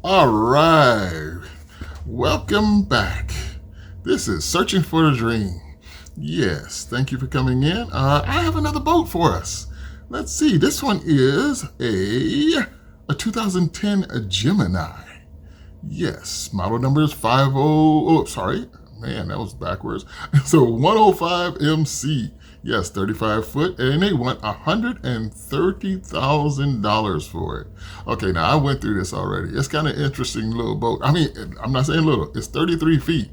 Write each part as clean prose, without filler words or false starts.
All right, welcome back. This is Searching for a Dream. Yes, thank you for coming in. I have another boat for us. Let's see, this one is a 2010 Gemini. Yes, model number is 50, oh, sorry, man, that was backwards. So 105 MC. Yes, 35 foot, and they want $130,000 for it. Okay, now I went through this already. It's kind of interesting little boat. I mean, I'm not saying little. It's 33 feet,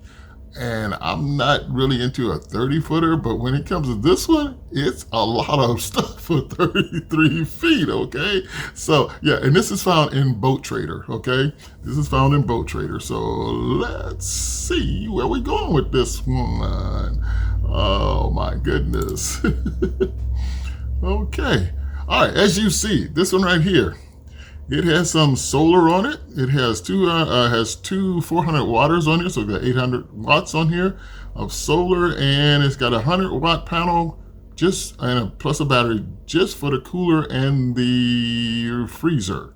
and I'm not really into a 30-footer, but when it comes to this one, it's a lot of stuff for 33 feet, okay? So, yeah, and this is found in Boat Trader, okay? This is found in Boat Trader. So let's see where we're going with this one. Oh my goodness. Okay. All right, as you see, this one right here, it has some solar on it. It has two 400 watters on it, so we've got 800 watts on here of solar, and it's got a 100-watt panel plus a battery just for the cooler and the freezer.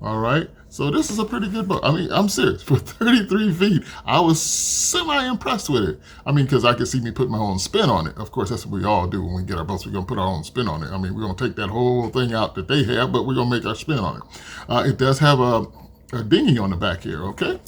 All right, so this is a pretty good boat. I mean, I'm serious. For 33 feet, I was semi-impressed with it. I mean, because I could see me put my own spin on it. Of course, that's what we all do when we get our boats. We're going to put our own spin on it. I mean, we're going to take that whole thing out that they have, but we're going to make our spin on it. It does have a dinghy on the back here, okay?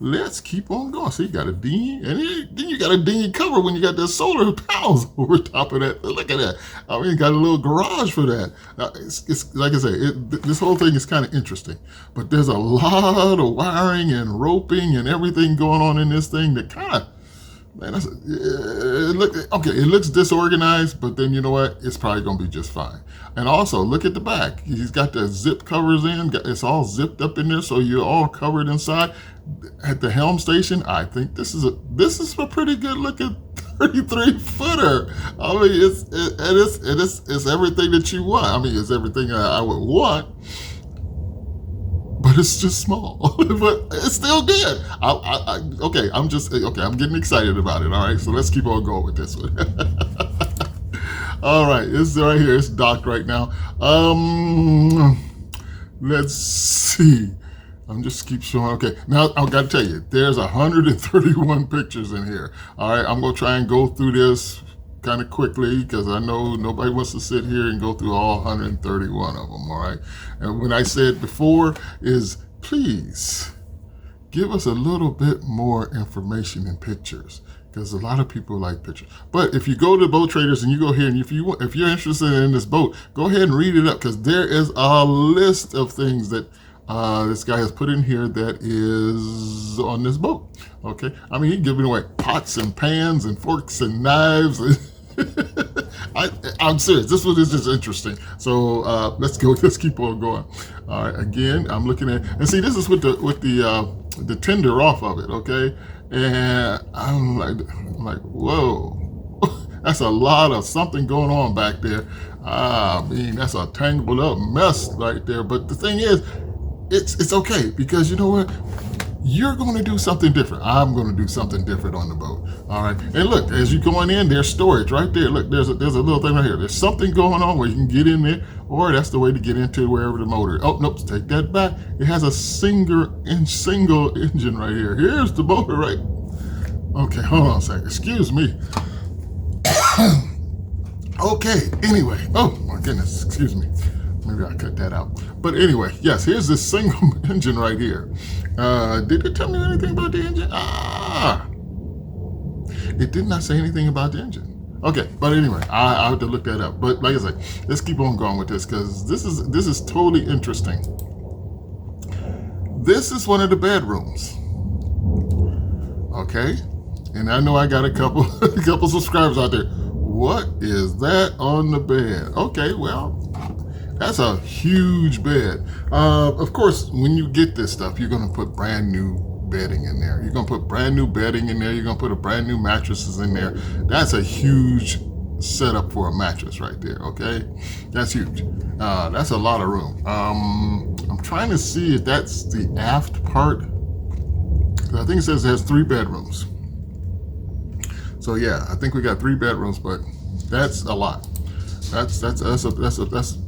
Let's keep on going. So you got a dinghy, and then you got a dinghy cover when you got the solar panels over top of that. Look at that. I mean, you got a little garage for that. Now, it's like I say, this whole thing is kind of interesting, but there's a lot of wiring and roping and everything going on in this thing that kind of, man, it looks disorganized, but then you know what? It's probably going to be just fine. And also, look at the back. He's got the zip covers in. It's all zipped up in there, so you're all covered inside. At the helm station, I think this is a pretty good looking 33-footer. I mean, it's everything that you want. I mean, it's everything I would want, but it's just small. But it's still good. Okay, I'm getting excited about it. All right, so let's keep on going with this one. All right, it's right here. It's docked right now. Let's see. I'm just keep showing. Okay, now I've got to tell you, there's 131 pictures in here. All right, I'm going to try and go through this kind of quickly because I know nobody wants to sit here and go through all 131 of them, all right? And when I said before is, please give us a little bit more information in pictures because a lot of people like pictures. But if you go to Boat Traders and you go here and if you're interested in this boat, go ahead and read it up because there is a list of things that this guy has put in here that is on this boat. Okay, I mean, he's giving away pots and pans and forks and knives. I'm serious. This one is just interesting. So let's go. Let's keep on going. All right. Again, I'm looking at and see. This is with the tender off of it. Okay, and I'm like, whoa. That's a lot of something going on back there. I mean, that's a tangled up mess right there. But the thing is, it's okay because you know what? You're going to do something different. I'm going to do something different on the boat. All right. And look, as you're going in, there's storage right there. Look, there's a little thing right here. There's something going on where you can get in there, or that's the way to get into wherever the motor is. Oh, nope. Take that back. It has a single engine right here. Here's the motor right. Okay, hold on a second. Excuse me. Okay. Anyway. Oh my goodness. Excuse me. Maybe I'll cut that out. But anyway, yes, here's this single engine right here. Did it tell me anything about the engine? It did not say anything about the engine. Okay, but anyway, I have to look that up. But like I said, let's keep on going with this because this is totally interesting. This is one of the bedrooms. Okay, and I know I got a couple subscribers out there. What is that on the bed? Okay, well, that's a huge bed. Of course, when you get this stuff, you're going to put brand new bedding in there. You're going to put brand new bedding in there. You're going to put a brand new mattresses in there. That's a huge setup for a mattress right there, okay? That's huge. That's a lot of room. I'm trying to see if that's the aft part. I think it says it has 3 bedrooms. So yeah, I think we got 3 bedrooms, but that's a lot. That's a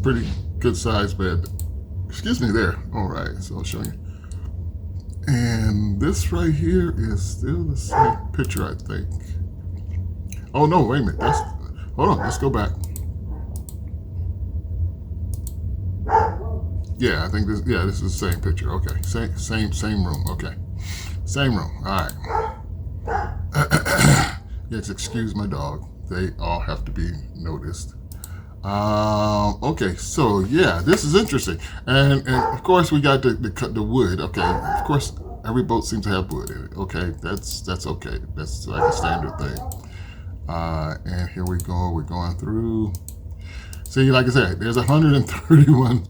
pretty good size bed. Excuse me there. All right, so I'll show you. And this right here is still the same picture, I think. Oh no, wait a minute. Hold on, let's go back. Yeah, I think this is the same picture. Okay. Same room. Okay. Same room. All right. Yes, excuse my dog. They all have to be noticed. Okay, so yeah, this is interesting, and of course we got the wood. Okay, of course every boat seems to have wood in it. Okay, that's okay. That's like a standard thing. And here we go. We're going through. See, like I said, there's 131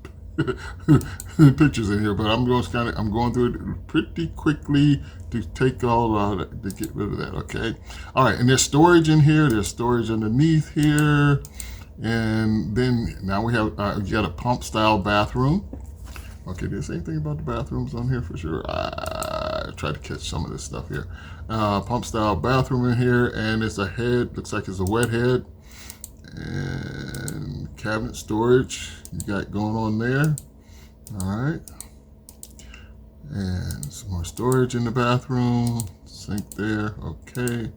pictures in here, but I'm going through it pretty quickly to take all to get rid of that. Okay, all right, and there's storage in here. There's storage underneath here. And then now we have you got a pump style bathroom. Okay, did I say anything about the bathrooms on here for sure? I tried to catch some of this stuff here. Pump style bathroom in here, and it's a head, looks like it's a wet head. And cabinet storage you got going on there. All right. And some more storage in the bathroom, sink there, okay.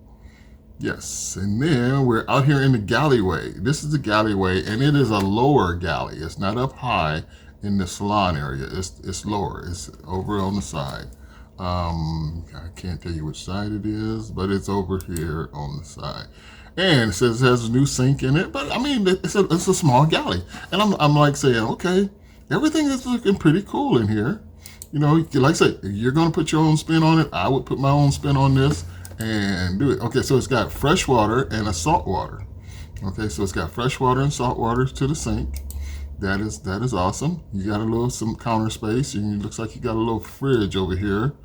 Yes, and then we're out here in the galleyway. This is the galleyway, and it is a lower galley. It's not up high in the salon area. It's lower. It's over on the side. I can't tell you which side it is, but it's over here on the side. And it says it has a new sink in it, but I mean, it's a small galley. And I'm like saying, okay, everything is looking pretty cool in here. You know, like I said, you're going to put your own spin on it. I would put my own spin on this and do it. Okay, so it's got fresh water and a salt water. Okay, so it's got fresh water and salt water to the sink. That is awesome. You got some counter space, and it looks like you got a little fridge over here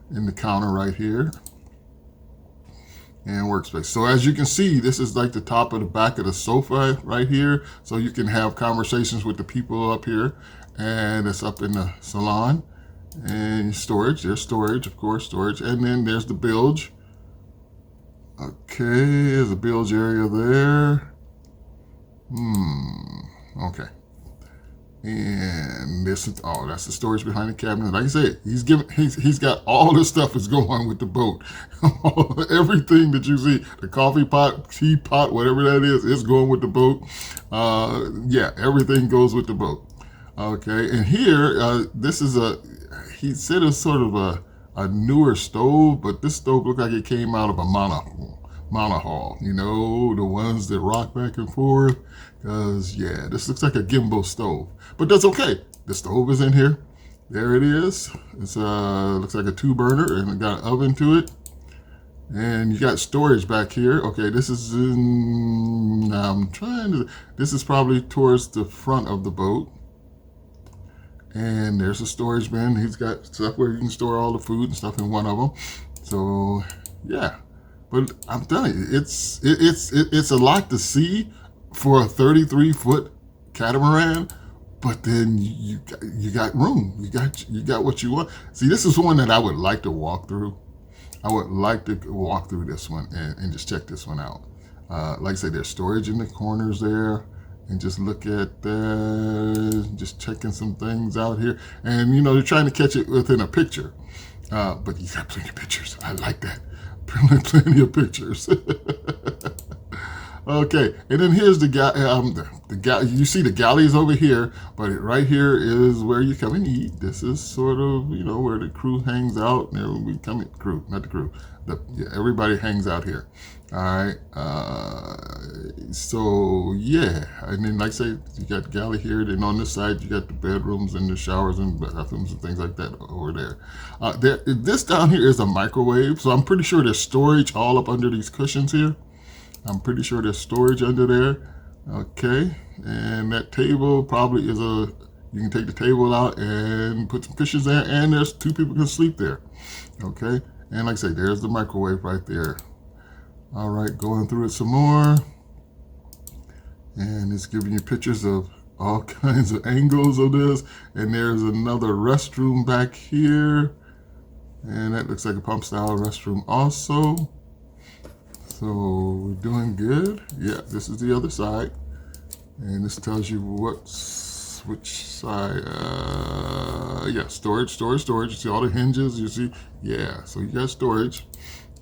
in the counter right here. And workspace. So as you can see, this is like the top of the back of the sofa right here. So you can have conversations with the people up here. And it's up in the salon. And storage, there's storage, of course, storage. And then there's the bilge. Okay, there's a bilge area there. Okay. And that's the storage behind the cabinet. Like I said, he's got all this stuff is going with the boat. Everything that you see, the coffee pot, teapot, whatever that is going with the boat. Yeah, everything goes with the boat. Okay, and here, he said it's sort of a newer stove, but this stove looked like it came out of a monohull, you know, the ones that rock back and forth. Because, yeah, this looks like a gimbal stove. But that's okay. The stove is in here. There it is. It's looks like a 2-burner, and it got an oven to it. And you got storage back here. Okay, this is this is probably towards the front of the boat. And there's a storage bin. He's got stuff where you can store all the food and stuff in one of them. So, yeah. But I'm telling you, it's a lot to see for a 33-foot catamaran. But then you got room. You got what you want. See, this is one that I would like to walk through. I would like to walk through this one and just check this one out. Like I said, there's storage in the corners there. And just look at that, just checking some things out here. And, you know, they're trying to catch it within a picture. But you got plenty of pictures. I like that. Plenty of pictures. Okay, and then here's the you see the galleys over here, but right here is where you come and eat. This is sort of, you know, where the crew hangs out. And we come in, crew, not the crew. Everybody hangs out here. All right. So yeah, and then like I say, you got the galley here. Then on this side, you got the bedrooms and the showers and bathrooms and things like that over there. This down here is a microwave, so I'm pretty sure there's storage all up under these cushions here. I'm pretty sure there's storage under there. Okay, and that table probably is you can take the table out and put some cushions there, and there's 2 people can sleep there. Okay, and like I say, there's the microwave right there. All right, going through it some more. And it's giving you pictures of all kinds of angles of this. And there's another restroom back here. And that looks like a pump style restroom also. So we're doing good. Yeah, this is the other side. And this tells you what's which side? Yeah, storage. You see all the hinges. You see, yeah. So you got storage,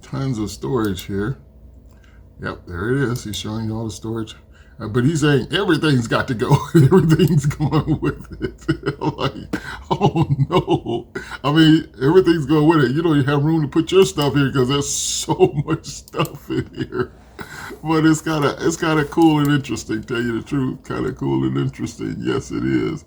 tons of storage here. Yep, there it is. He's showing you all the storage. But he's saying everything's got to go. Everything's going with it. Like, oh no. I mean, everything's going with it. You don't even have room to put your stuff here because there's so much stuff in here. But it's kind of cool and interesting. Tell you the truth, kind of cool and interesting. Yes, it is.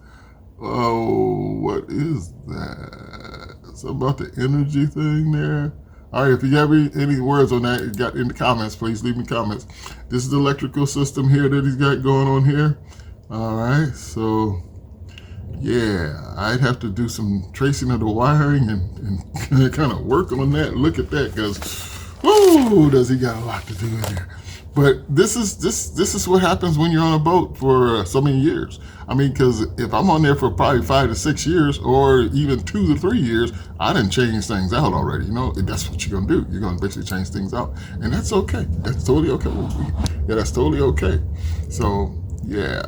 Oh, what is that? Something about the energy thing there. All right, if you have any words on that, you got in the comments, please leave me comments. This is the electrical system here that he's got going on here. All right, so yeah, I'd have to do some tracing of the wiring and kind of work on that. Look at that, because whoa, does he got a lot to do in there. But this is what happens when you're on a boat for so many years. I mean, because if I'm on there for probably 5 to 6 years, or even 2 to 3 years, I didn't change things out already. You know, that's what you're gonna do. You're gonna basically change things out, and that's okay. That's totally okay. Yeah, that's totally okay. So yeah.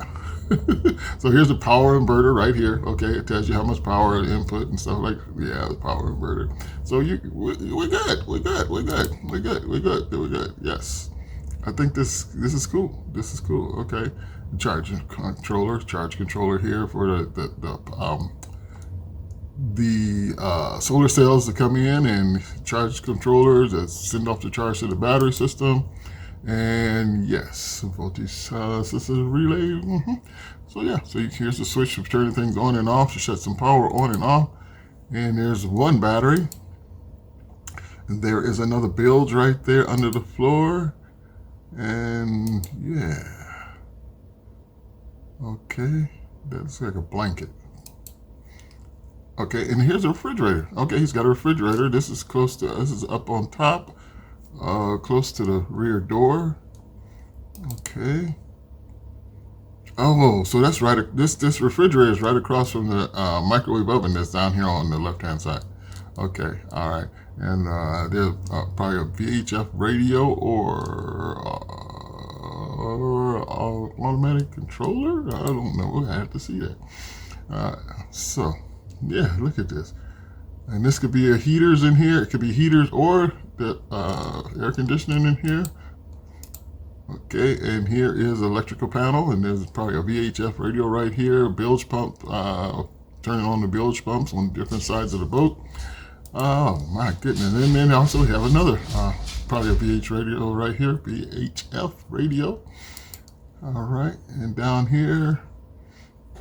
So here's the power inverter right here. Okay, it tells you how much power input and stuff like. Yeah, the power inverter. So we're good. Yes. I think this is cool. This is cool. Okay, charge controller here for the solar cells to come in, and charge controllers that send off the charge to the battery system. And yes, voltage system relay. So yeah, so here's the switch for turning things on and off to shut some power on and off. And there's one battery. And there is another bilge right there under the floor. And yeah, okay, that's like a blanket. Okay, and here's a refrigerator. Okay, he's got a refrigerator. This is up on top, close to the rear door. Okay. Oh, so that's right. This refrigerator is right across from the microwave oven that's down here on the left-hand side. Okay, all right. And there's probably a VHF radio or automatic controller. I don't know. I have to see that. So, yeah, look at this. And this could be heaters in here. It could be heaters or the air conditioning in here. Okay, and here is electrical panel, and there's probably a VHF radio right here. Bilge pump. Turning on the bilge pumps on different sides of the boat. Oh my goodness. And then also we have another, probably a VHF radio. All right, and down here,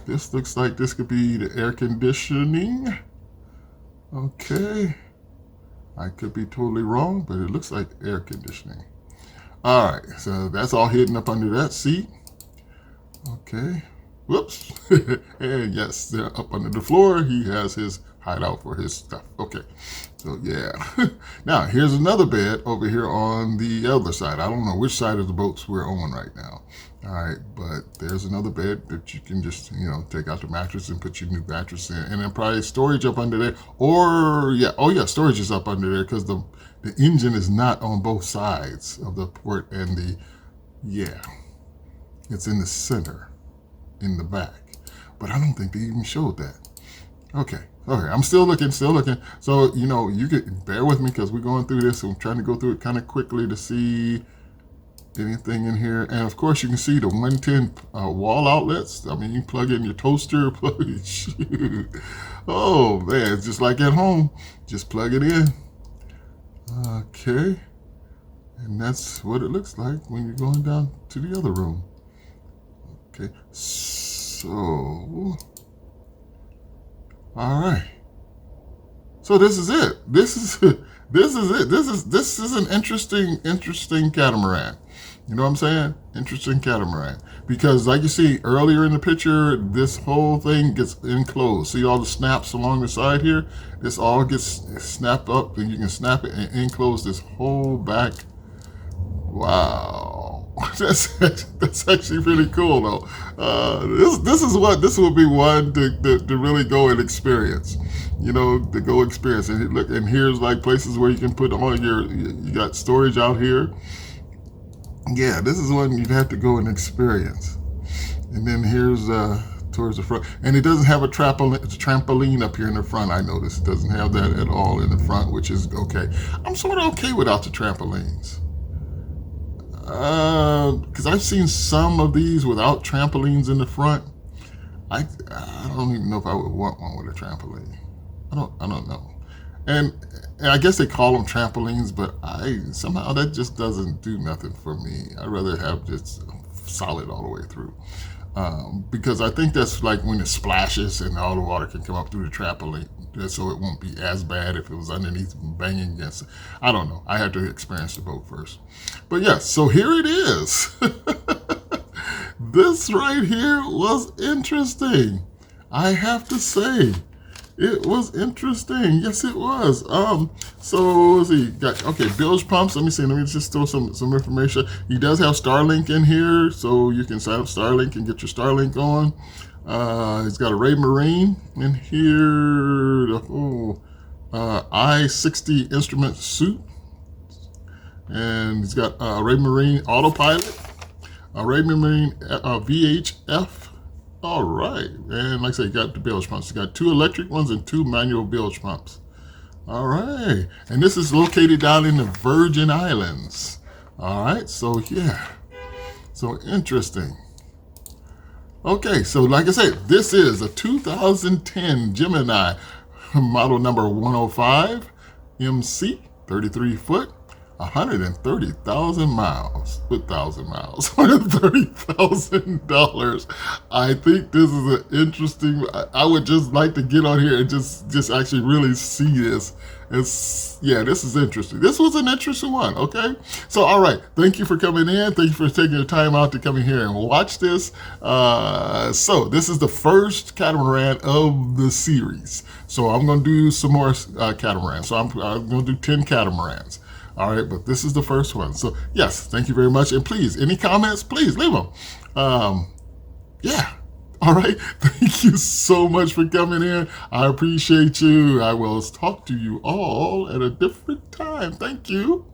this looks like this could be the air conditioning. Okay, I could be totally wrong, but it looks like air conditioning. All right, so that's all hidden up under that seat. Okay, whoops. And yes, up under the floor, he has his hideout for his stuff. Okay, so yeah. Now here's another bed over here on the other side. I don't know which side of the boats we're on right now. All right, but there's another bed that you can just, take out the mattress and put your new mattress in, and then probably storage up under there. Or yeah, oh yeah, storage is up under there because the engine is not on both sides of the port, and it's in the center, in the back. But I don't think they even showed that. Okay, I'm still looking. So, you could bear with me because we're going through this. So I'm trying to go through it kind of quickly to see anything in here. And of course, you can see the 110 wall outlets. I mean, you plug in your toaster, shoot. Oh, man, it's just like at home. Just plug it in. Okay. And that's what it looks like when you're going down to the other room. Okay, so... All right. So this is it. This is an interesting catamaran. You know what I'm saying? Interesting catamaran. Because like you see earlier in the picture, this whole thing gets enclosed. See all the snaps along the side here? This all gets snapped up, and you can snap it and enclose this whole back. Wow. That's actually really cool though. This will be one to really go and experience. To go experience. And look, and here's like places where you can put all you got storage out here. Yeah, this is one you'd have to go and experience. And then here's towards the front. And it doesn't have a trampoline up here in the front. I noticed it doesn't have that at all in the front, which is okay. I'm sort of okay without the trampolines. Because I've seen some of these without trampolines in the front. I don't even know if I would want one with a trampoline. I don't know. And I guess they call them trampolines, but somehow that just doesn't do nothing for me. I'd rather have just solid all the way through. Because I think that's like when it splashes and all the water can come up through the trampoline, so it won't be as bad if it was underneath banging against it. I don't know. I had to experience the boat first. But yes, so here it is. This right here was interesting. I have to say, it was interesting. Yes, it was. So let's see. Okay, bilge pumps. Let me see. Let me just throw some information. He does have Starlink in here, so you can sign up Starlink and get your Starlink on. He's got a Ray Marine in here. The I-60 instrument suit, and he's got a Ray Marine autopilot, a Ray Marine VHF. All right, and like I said, you got the bilge pumps. You got 2 electric ones and 2 manual bilge pumps. All right, and this is located down in the Virgin Islands. All right, so yeah, so interesting. Okay, so like I said, this is a 2010 Gemini, model number 105, MC, 33 foot, 130,000 miles, $130,000. I think this is an interesting, I would just like to get on here and just actually really see this. Yeah, this is interesting. This was an interesting one, okay? So, all right, thank you for coming in. Thank you for taking your time out to come in here and watch this. So this is the first catamaran of the series. So I'm gonna do some more catamarans. So I'm gonna do 10 catamarans. All right, but this is the first one. So yes, thank you very much. And please, any comments, please leave them. Yeah. All right. Thank you so much for coming in. I appreciate you. I will talk to you all at a different time. Thank you.